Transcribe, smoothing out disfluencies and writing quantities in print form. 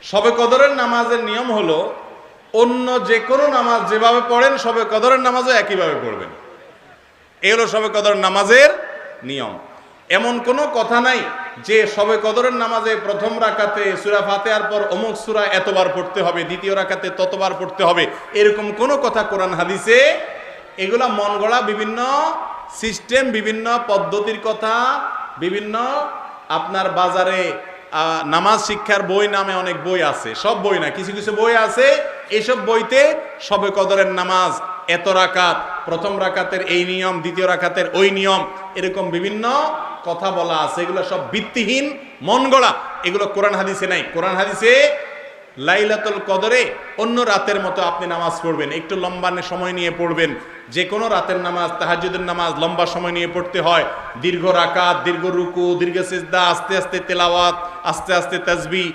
শবে কদরের নামাজের নিয়ম হলো অন্য যে কোনো নামাজ যেভাবে পড়েন শবে কদরের নামাজও একইভাবে পড়বেন। এই হলো শবে কদরের নামাজের নিয়ম। এমন কোনো কথা নাই যে শবে কদরের নামাজে প্রথম রাকাতে সূরা ফাতিহার পর অমুক সূরা এতবার পড়তে হবে, দ্বিতীয় রাকাতে ততবার পড়তে হবে, এরকম কোনো কথা কোরআন হাদিসে, এগুলা মন গড়া বিভিন্ন সিস্টেম, বিভিন্ন পদ্ধতির কথা, বিভিন্ন আপনার বাজারে নামাজ শিক্ষার বই নামে অনেক বই আছে, সব বই না, কিছু কিছু বই আছে, এইসব বইতে শবে কদরের নামাজ এত রাকাত, প্রথম রাকাতের এই নিয়ম, দ্বিতীয় রাকাতের ওই নিয়ম, এরকম বিভিন্ন কথা বলা আছে। এগুলো সব ভিত্তিহীন, মন গড়া, এগুলো কোরআন হাদিসে নাই। কোরআন হাদিসে লাইলাতুল কদরে অন্য রাতের মতো আপনি নামাজ পড়বেন, একটু লম্বা সময় নিয়ে পড়বেন। যে কোনো রাতের নামাজ, তাহাজ্জুদের নামাজ লম্বা সময় নিয়ে পড়তে হয়, দীর্ঘ রাকাত, দীর্ঘ রুকু, দীর্ঘ সিজদা, আস্তে আস্তে তেলাওয়াত, আস্তে আস্তে তাসবিহ,